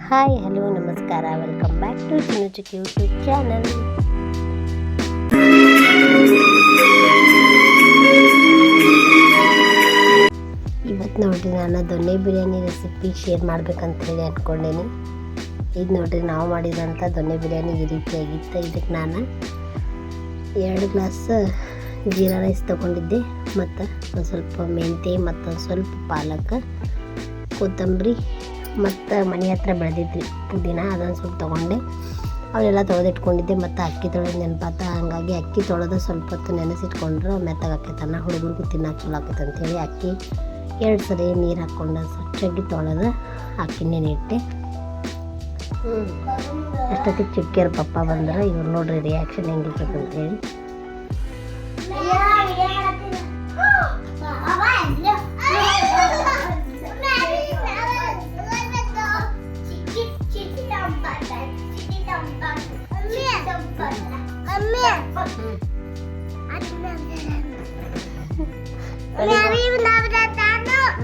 Hi hello ನಮಸ್ಕಾರ, welcome back to Chinnu Chikki YouTube channel. ಇವತ್ತು ನೋಡ್ರಿ ನಾನು ದೊನ್ನೆ ಬಿರಿಯಾನಿ ರೆಸಿಪಿ ಶೇರ್ ಮಾಡ್ಬೇಕಂತ ಹೇಳಿ ಅಂದ್ಕೊಂಡೇನಿ. ಇದು ನೋಡ್ರಿ ನಾವು ಮಾಡಿದಂಥ ದೊನ್ನೆ ಬಿರಿಯಾನಿ ಈ ರೀತಿಯಾಗಿತ್ತು. ಇದಕ್ಕೆ ನಾನು 2 ಗ್ಲಾಸ್ ಜೀರಾ ರೈಸ್ ತೊಗೊಂಡಿದ್ದೆ, ಮತ್ತು ಒಂದು ಸ್ವಲ್ಪ ಮೆಂತ್ಯ, ಮತ್ತೊಂದು ಸ್ವಲ್ಪ ಪಾಲಕ್, ಕೊತ್ತಂಬರಿ, ಮತ್ತು ಮನೆ ಹತ್ರ ಬೆಳೆದಿದ್ರಿ ಪುದೀನ, ಅದನ್ನು ಸ್ವಲ್ಪ ತೊಗೊಂಡೆ. ಅವೆಲ್ಲ ತೊಳೆದಿಟ್ಕೊಂಡಿದ್ದೆ. ಮತ್ತು ಅಕ್ಕಿ ತೊಳೆದು ನೆನಪಾತ, ಹಾಗಾಗಿ ಅಕ್ಕಿ ತೊಳೆದು ಸ್ವಲ್ಪ ಹೊತ್ತು ನೆನೆಸಿಟ್ಕೊಂಡ್ರೆ ಮೆತ್ತಗಾಕೈತನ್ನ ಹುಡುಗರಿಗೂ ತಿನ್ನೋಕೆ ಚಲೋ ಆಕೈತೆ ಅಂಥೇಳಿ ಅಕ್ಕಿ 2 ಸರಿ ನೀರು ಹಾಕ್ಕೊಂಡು ಸ್ವಚ್ಛಾಗಿ ತೊಳೆದು ಅಕ್ಕಿ ನೆನಿಟ್ಟೆ. ಅಷ್ಟೊತ್ತಿಗೆ ಚಿಕ್ಕಿಯರ ಪಪ್ಪ ಬಂದ್ರೆ ಇವ್ರು ನೋಡ್ರಿ ರಿಯಾಕ್ಷನ್ ಹೆಂಗಿರ್ತದೆ ಅಂತೇಳಿ.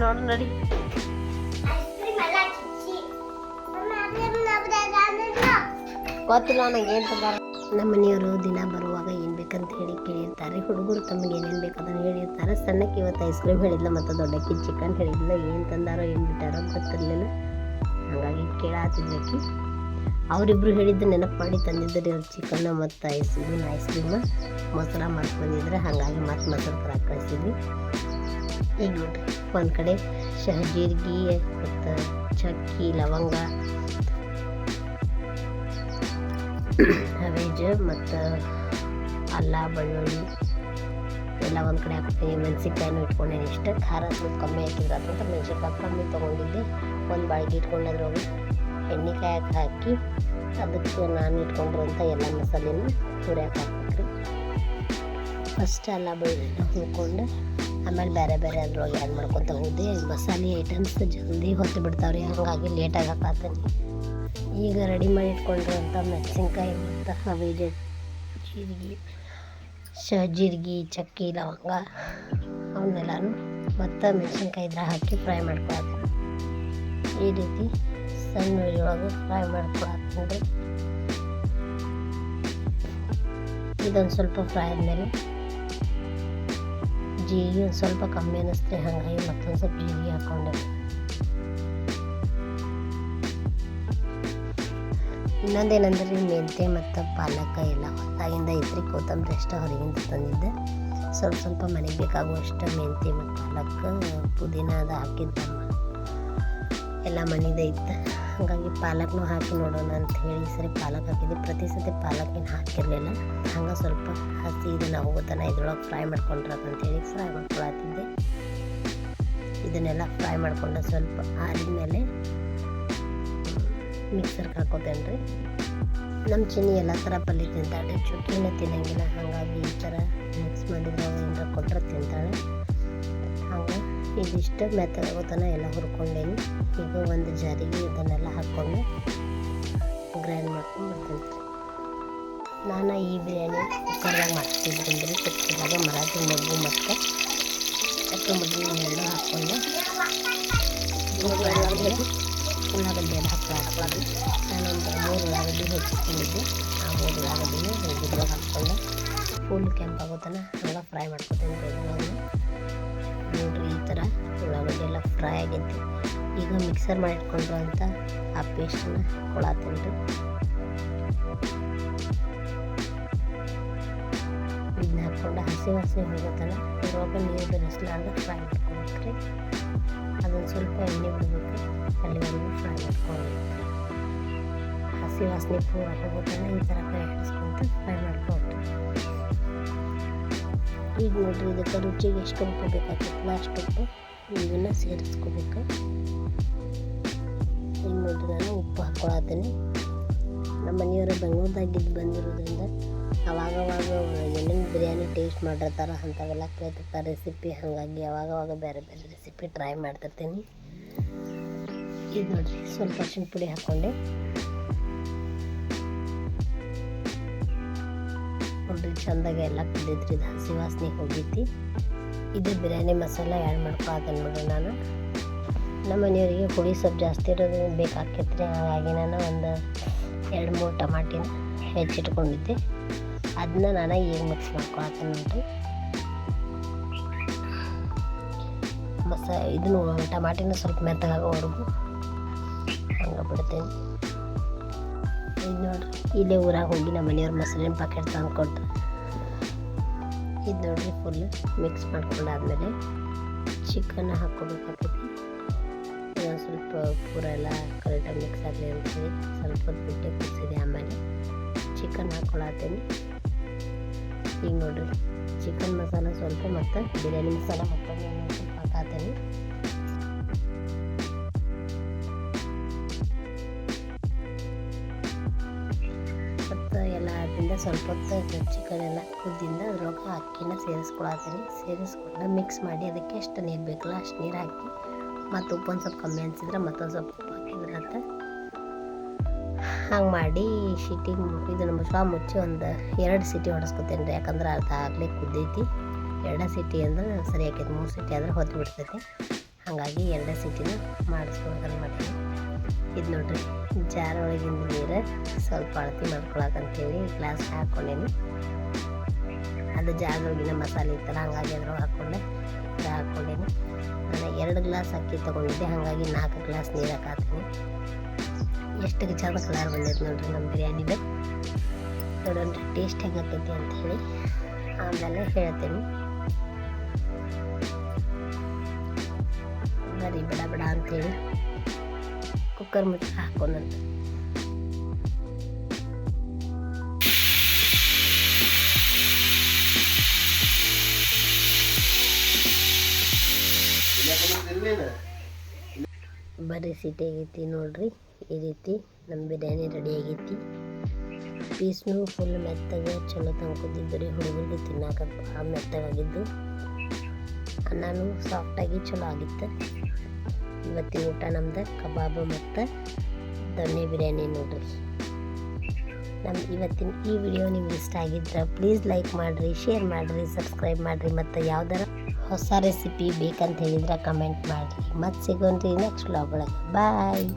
ನೋಡು ನಡಿ, ಗೊತ್ತಿಲ್ಲ ನನಗೆ ಏನು ತಂದಾರ. ನಮ್ಮ ಮನೆಯವರು ದಿನ ಬರುವಾಗ ಏನು ಬೇಕಂತ ಹೇಳಿ ಕೇಳಿರ್ತಾರೆ. ಹುಡುಗರು ತಮಗೆ ಏನೇನು ಬೇಕು ಅದನ್ನು ಹೇಳಿರ್ತಾರೆ. ಸಣ್ಣಕ್ಕೆ ಇವತ್ತು ಐಸ್ ಕ್ರೀಮ್ ಹೇಳಿದ್ಲ, ಮತ್ತು ದೊಡ್ಡಕ್ಕೆ ಚಿಕನ್ ಹೇಳಿದ್ಲ. ಏನು ತಂದಾರೋ ಏನು ಬಿಟ್ಟಾರೋ ಗೊತ್ತಿರಲಿಲ್ಲ, ಹಾಗಾಗಿ ಕೇಳಾತಿದ್ದಕ್ಕೆ ಅವರಿಬ್ಬರು ಹೇಳಿದ್ದು ನೆನಪು ಮಾಡಿ ತಂದಿದ್ದರು. ಇವ್ರು ಚಿಕನ್ ಮತ್ತು ಐಸ್ ಕ್ರೀಮ್ ಮೊಸರ ಮಾಡ್ಕೊಂಡಿದ್ರೆ, ಹಾಗಾಗಿ ಮತ್ತೆ ಮೊಸರು ಥರ ಕಳಿಸಿದ್ವಿ. ಈಗ ನೋಡ್ರಿ ಒಂದು ಕಡೆ ಜೀರಿಗೆ ಮತ್ತು ಚಕ್ಕಿ, ಲವಂಗ, ವೆಜ್ ಮತ್ತು ಅಲ್ಲ, ಬೆಳ್ಳುಳ್ಳಿ ಎಲ್ಲ ಒಂದು ಕಡೆ ಹಾಕ್ತೀನಿ. ಮೆಣಸಿನ್ಕಾಯಿನೂ ಇಟ್ಕೊಂಡೇನೆ. ಇಷ್ಟ ಖಾರ ಸ್ವಲ್ಪ ಕಮ್ಮಿ ಹಾಕಿದ್ರೆ ಅಂತ ಮೆಣಸಿನ್ಕಾಯಿ ಕಮ್ಮಿ ತೊಗೊಂಡಿದ್ದೆ. ಒಂದು ಬಾಳಿಗೆ ಇಟ್ಕೊಂಡದ್ರೊಳಗೆ ಎಣ್ಣೆಕಾಯಿ ಹಾಕಿ ಅದಕ್ಕೆ ನಾನು ಇಟ್ಕೊಂಡಿರೋಂಥ ಎಲ್ಲ ಮಸಾಲೆನೂ ಹುರಿಯಾಕೆ ಹಾಕ್ಬೇಕ್ರಿ. ಫಸ್ಟ್ ಅಲ್ಲ ಬೆಳ್ಳುಳ್ಳಿ ಹುರ್ಕೊಂಡು ಆಮೇಲೆ ಬೇರೆ ಬೇರೆ ಅದ್ರೊಳಗೆ ಆ್ಯಡ್ ಮಾಡ್ಕೊತ ಹೋದೆ. ಮಸಾಲೆ ಐಟಮ್ಸ್ ಜಲ್ದಿ ಹೊತ್ತು ಬಿಡ್ತಾವ್ರಿ, ಹಾಗಾಗಿ ಲೇಟಾಗಿ ಹಾಕತ್ತೀನಿ. ಈಗ ರೆಡಿ ಮಾಡಿ ಇಟ್ಕೊಂಡಿರೋಂಥ ಮೆಣಸಿನ್ಕಾಯಿ ಮತ್ತು ಹವೇಜ, ಜೀರಿಗೆ, ಚಕ್ಕಿ, ಲವಂಗ ಅವನ್ನೆಲ್ಲನೂ ಮತ್ತು ಮೆಣಸಿನ್ಕಾಯಿ ಇದ್ರೆ ಹಾಕಿ ಫ್ರೈ ಮಾಡ್ಕೊಳತ್ತೀನಿ. ಈ ರೀತಿ ಸಣ್ಣ ಉರಿಯೊಳಗೆ ಫ್ರೈ ಮಾಡ್ಕೊಳತ್ತೀನಿ. ಇದೊಂದು ಸ್ವಲ್ಪ ಫ್ರೈ ಆದಮೇಲೆ ಜೀರಿಗೆ ಒಂದು ಸ್ವಲ್ಪ ಕಮ್ಮಿ ಅನ್ನಿಸ್ತೆ, ಹಾಗಾಗಿ ಮತ್ತೊಂದು ಸ್ವಲ್ಪ ಜೀರಿಗೆ ಹಾಕ್ಕೊಂಡೆ. ಇನ್ನೊಂದೇನೆಂದ್ರೆ ಮೆಂತ್ಯ ಮತ್ತು ಪಾಲಕ ಎಲ್ಲ ಹೊತ್ತಾಗಿಂದ ಇದ್ರಿ, ಕೊತ್ತಂಬರಿ ಅಷ್ಟು ಹೊರಗಿಂದ ತಂದಿದ್ದೆ. ಸ್ವಲ್ಪ ಮನೆಗೆ ಬೇಕಾಗುವಷ್ಟು ಮೆಂತ್ಯ ಮತ್ತು ಪಾಲಕ್, ಪುದೀನ ಅದು ಹಾಕಿದ್ದ ಎಲ್ಲ ಮನೆಯದೇ ಇತ್ತು, ಹಾಗಾಗಿ ಪಾಲಕ್ನೂ ಹಾಕಿ ನೋಡೋಣ ಅಂತ ಹೇಳಿ ಸರಿ ಪಾಲಕ್ ಹಾಕಿದ್ದೆ. ಪ್ರತಿ ಸತಿ ಪಾಲಕ್ಕೇನು ಹಾಕಿರಲಿಲ್ಲ, ಹಂಗೆ ಸ್ವಲ್ಪ ಹಸಿ ಇದನ್ನು ಹೋಗೋತನ ಇದ್ರೊಳಗೆ ಫ್ರೈ ಮಾಡ್ಕೊಂಡ್ರಂತೇಳಿ ಫ್ರೈ ಮಾಡ್ಕೊಳತ್ತಿದ್ದೆ. ಇದನ್ನೆಲ್ಲ ಫ್ರೈ ಮಾಡ್ಕೊಂಡು ಸ್ವಲ್ಪ ಆರಿದ್ಮೇಲೆ ಮಿಕ್ಸರ್ಗೆ ಹಾಕೋತೇನೆ ರೀ. ನಮ್ಮ ಚಿನ್ನಿ ಎಲ್ಲ ಥರ ಪಲ್ಯ ತಿಂತಾಳೆ, ಚುಕ್ಕಿನ ತಿನ್ನಂಗಿಲ್ಲ, ಹಾಗಾಗಿ ಈ ಥರ ಮಿಕ್ಸ್ ಮಾಡಿದ್ರೆ ಏನಾರ ಕೊಟ್ಟರೆ ತಿಂತಾಳೆ. ಹಂಗೆ ಇದಿಷ್ಟು ಮೆತ್ತಗಾಗೋತನ ಎಲ್ಲ ಹುರ್ಕೊಂಡೇನಿ. ಈಗ ಒಂದು ಜಾರಿಗೆ ಇದನ್ನೆಲ್ಲ ಹಾಕ್ಕೊಂಡು ಗ್ರೈಂಡ್ ಮಾಡ್ಕೊಂಡು ಬರ್ತೀನಿ. ನಾನು ಈ ಬಿರಿಯಾನಿ ಕುಕ್ಕರ್ದಾಗ ಮಾಡ್ತಿದ್ದಂದ್ರೆ ಕುಕ್ಕರ್ದಾಗ ಮರಾಠಿ ಮೊಗ್ಗು ಮತ್ತು ಚಕ್ಕೆ ಮೊಗ್ಗು ಎಲ್ಲ ಹಾಕ್ಕೊಂಡು ಉಳ್ಳಾಗಡ್ಡಿ ಎಲ್ಲ ಹಾಕ್ಲಾಡಿ ನಾನೊಂದು 3 ಉಳ್ಳಾಗಡ್ಡಿ ಹೆಚ್ಚಿಕೊಂಡಿದ್ದೆ. ಆ 3 ಉಳ್ಳಾಗಡ್ಡಿನೂ ಇದ್ರೊಳಗೆ ಹಾಕ್ಕೊಂಡು ಫುಲ್ ಕೆಂಪಾಗೋತನ ಹಂಗೆ ಫ್ರೈ ಮಾಡ್ಕೊತೀನಿ. ನೋಡ್ರಿ ಈ ಥರ ಉಳ್ಳಾಗಡ್ಡಿ ಎಲ್ಲ ಫ್ರೈ ಆಗೈತಿ. ಈಗ ಮಿಕ್ಸರ್ ಮಾಡಿಟ್ಕೊಂಡ್ರು ಅಂತ ಆ ಪೇಸ್ಟನ್ನು ಹಾಕ್ಕೊಳತ್ತೀನಿ ರೀ. ಇದನ್ನ ಹಾಕ್ಕೊಂಡು ಹಸಿ ವಾಸನೆ ಹೋಗೋತನ ಇವಾಗ ನೀರು ಬೆರೆಸ್ಲಾರ್ದು ಫ್ರೈ ಮಾಡ್ಕೊಬೇಕ್ರಿ. ಅದೊಂದು ಸ್ವಲ್ಪ ಎಣ್ಣೆ ಬಿಡಬೇಕು, ಅಲ್ಲಿವರೆಗೂ ಫ್ರೈ ಮಾಡ್ಕೊಬೇಕು. ಹಸಿ ವಾಸನೆ ಪೂರ ಹೋಗೋತನ ಈ ಥರ ಕೈ ಹಾಡಿಸ್ಕೊಂತ ಫ್ರೈ ಮಾಡ್ಕೊಬೇಕು. ಈಗ ನೋಡ್ರಿ ಇದಕ್ಕೆ ರುಚಿಗೆ ಎಷ್ಟು ಉಪ್ಪು ಬೇಕಾಗ್ತೈತಲ್ಲ ಅಷ್ಟು ಉಪ್ಪು ಇದನ್ನು ಸೇರಿಸ್ಕೋಬೇಕು. ಈಗ ನೋಡ್ರಿ ನಾನು ಉಪ್ಪು ಹಾಕ್ಕೊಳತ್ತೀನಿ. ನಮ್ಮ ಮನೆಯವರು ಬೆಂಗಳೂರದಾಗಿದ್ದು ಬಂದಿರೋದ್ರಿಂದ ಅವಾಗವಾಗ ಏನೇನು ಬಿರಿಯಾನಿ ಟೇಸ್ಟ್ ಮಾಡಿರ್ತಾರೆ ಅಂಥವೆಲ್ಲ ಕೇಳ್ತಿರ್ತಾರೆ ರೆಸಿಪಿ, ಹಾಗಾಗಿ ಅವಾಗವಾಗ ಬೇರೆ ಬೇರೆ ರೆಸಿಪಿ ಟ್ರೈ ಮಾಡ್ತಿರ್ತೀನಿ. ಇದು ನೋಡ್ರಿ ಸ್ವಲ್ಪ ಅರಿಶಿನ ಪುಡಿ ಹಾಕ್ಕೊಂಡೆ. ನೋಡ್ರಿ ಚಂದಾಗಿ ಎಲ್ಲ ಕುದ್ದೈತ್ರಿ, ಇದು ಹಸಿ ವಾಸನೆ ಹೋಗೈತಿ. ಇದು ಬಿರಿಯಾನಿ ಮಸಾಲ ಆ್ಯಡ್ ಮಾಡ್ಕೊಳತ್ತೇನೆ ನೋಡ್ರಿ ನಾನು. ನಮ್ಮ ಮನೆಯವರಿಗೆ ಹುಳಿ ಸ್ವಲ್ಪ ಜಾಸ್ತಿ ಇರೋದು ಬೇಕಾಗ್ತೈತೆ ರೀ. ಹಾಗಾಗಿ ನಾನು ಒಂದು 2-3 ಟಮಾಟಿನ ಹೆಚ್ಚಿಟ್ಕೊಂಡಿದ್ದೆ, ಅದನ್ನ ನಾನು ಈಗ ಮಿಕ್ಸ್ ಮಾಡ್ಕೊಳತ್ತೀನಿ ನೋಡಿರಿ. ಇದನ್ನು ಟಮಾಟಿನ ಸ್ವಲ್ಪ ಮೆತ್ತಗಾಗೋವರೆಗೂ ಹಂಗೆ ಬಿಡ್ತೇನೆ. ಇದು ನೋಡಿರಿ, ಇಲ್ಲೇ ಊರಾಗ ಹೋಗಿ ನಮ್ಮ ಮನೆಯವ್ರ ಮೊಸರಿನ ಪ್ಯಾಕೆಟ್ ತಂದು ಕೊಟ್ಟು ಇದು ನೋಡಿರಿ ಫುಲ್ ಮಿಕ್ಸ್ ಮಾಡ್ಕೊಂಡಾದ್ಮೇಲೆ ಚಿಕನ್ ಹಾಕ್ಕೋಬೇಕಾಗ್ತೈತಿ. ಇದೊಂದು ಸ್ವಲ್ಪ ಪೂರ ಎಲ್ಲ ಕರೆಕ್ಟಾಗಿ ಮಿಕ್ಸ್ ಆಗಲಿ ಅಂತೇಳಿ ಸ್ವಲ್ಪ ಹೊತ್ತು ಬಿಟ್ಟು ಕುದಿಸಿದೆ. ಆಮೇಲೆ ಚಿಕನ್ ಹಾಕ್ಕೊಳತ್ತೀನಿ. ಈಗ ನೋಡಿರಿ ಚಿಕನ್ ಮಸಾಲ ಸ್ವಲ್ಪ ಮತ್ತು ಬಿರಿಯಾನಿ ಮಸಾಲ ಮತ್ತೊಂದು ಸ್ವಲ್ಪ ಹಾಕತ್ತೀನಿ. ಮತ್ತು ಎಲ್ಲ ಅದರಿಂದ ಸ್ವಲ್ಪ ಹೊತ್ತು ಚಿಕನ್ ಎಲ್ಲ ಕುದ್ದಿಂದ ಅದ್ರೊಳಗೆ ಅಕ್ಕಿನ ಸೇರಿಸ್ಕೊಂಡು ಮಿಕ್ಸ್ ಮಾಡಿ ಅದಕ್ಕೆ ಎಷ್ಟು ನೀರು ಬೇಕಲ್ಲ ಅಷ್ಟು ನೀರು ಹಾಕಿ ಮತ್ತು ಉಪ್ಪು ಒಂದು ಸ್ವಲ್ಪ ಕಮ್ಮಿ ಅನಿಸಿದ್ರೆ ಮತ್ತೊಂದು ಸ್ವಲ್ಪ ಉಪ್ಪು ಹಾಕಿದ್ರೆ ಅಂತ ಹಂಗೆ ಮಾಡಿ ಇದನ್ನು ಮುಚ್ಚಿ ಒಂದು 2 ಸೀಟಿ ಹೊಡೆಸ್ಕೊತೇನೆ ರೀ. ಯಾಕಂದ್ರೆ ಅರ್ಧ ಆಗಲೇ ಕುದ್ದೈತಿ. 2 ಸೀಟಿ ಅಂದ್ರೆ ಸರಿ ಆಕೈತಿ, 3 ಸೀಟಿ ಆದರೆ ಹೊತ್ತು ಬಿಡ್ತೈತಿ. ಹಾಗಾಗಿ 2 ಸೀಟಿನ ಮಾಡಿಸ್ಕೊಳಕಂತ ಮಾಡೀನಿ. ಇದು ನೋಡಿರಿ ಜಾರ್ ಒಳಗಿಂದ ನೀರು ಸ್ವಲ್ಪ ಅಳತಿ ಮಾಡ್ಕೊಳಕಂತೇಳಿ ಗ್ಲಾಸ್ ಹಾಕ್ಕೊಂಡೇನಿ. ಅದು ಜಾರದೊಳಗಿನ ಮಸಾಲೆ ಇತ್ತಲ್ಲ ಹಾಗಾಗಿ ಅದ್ರೊಳಗೆ ಹಾಕ್ಕೊಂಡೇನಿ. ನಾನು 2 ಗ್ಲಾಸ್ ಅಕ್ಕಿ ತೊಗೊಂಡಿದ್ದೆ, ಹಾಗಾಗಿ 4 ಗ್ಲಾಸ್ ನೀರು ಹಾಕತ್ತೀನಿ. ಎಷ್ಟು ಚಂದ ಕಲರ್ ಬಂದೈತೆ ನೋಡಿರಿ ನಮ್ಮ ಬಿರಿಯಾನಿದು. ನೋಡೋಣ ಟೇಸ್ಟ್ ಹೆಂಗಾಕೈತಿ ಅಂಥೇಳಿ ಆಮೇಲೆ ಹೇಳ್ತೀನಿ. ಬರೀ ಬಿಡ ಅಂಥೇಳಿ ಕುಕ್ಕರ್ ಮುಚ್ಚಿ ಹಾಕೊಂಡಂತ ಬರೀ ಸೀಟಿ ಆಗೈತಿ ನೋಡ್ರಿ. ಈ ರೀತಿ ನಮ್ಮ ಬಿರಿಯಾನಿ ರೆಡಿ ಆಗೈತಿ. ಪೀಸ್ನು ಫುಲ್ ಮೆತ್ತಗೆ ಚಲೋ ತಂದ್ಕೊತಿದ್ದು ರೀ. ಹುಡುಗರಿಗೆ ತಿನ್ನಾಕ ಭಾಳ ಮೆತ್ತಗಾಗಿದ್ದು. ಅನ್ನನೂ ಸಾಫ್ಟಾಗಿ ಚಲೋ ಆಗಿತ್ತು. ಇವತ್ತಿನ ಊಟ ನಮ್ದು ಕಬಾಬು ಮತ್ತು ದೊಣ್ಣೆ ಬಿರಿಯಾನಿ ನೋಡ್ರಿ. ನಮ್ಮ ಇವತ್ತಿನ ಈ ವಿಡಿಯೋ ನಿಮ್ಗೆ ಇಷ್ಟ ಆಗಿದ್ರೆ ಪ್ಲೀಸ್ ಲೈಕ್ ಮಾಡಿರಿ, ಶೇರ್ ಮಾಡಿರಿ, ಸಬ್ಸ್ಕ್ರೈಬ್ ಮಾಡಿರಿ. ಮತ್ತು ಯಾವ್ದಾರ ಹೊಸ ರೆಸಿಪಿ ಬೇಕಂತ ಹೇಳಿದ್ರೆ ಕಮೆಂಟ್ ಮಾಡಿರಿ. ಮತ್ತೆ ಸಿಗೋಣ್ರಿ ನೆಕ್ಸ್ಟ್ ವ್ಲಾಗ್ ಒಳಗೆ. ಬಾಯ್.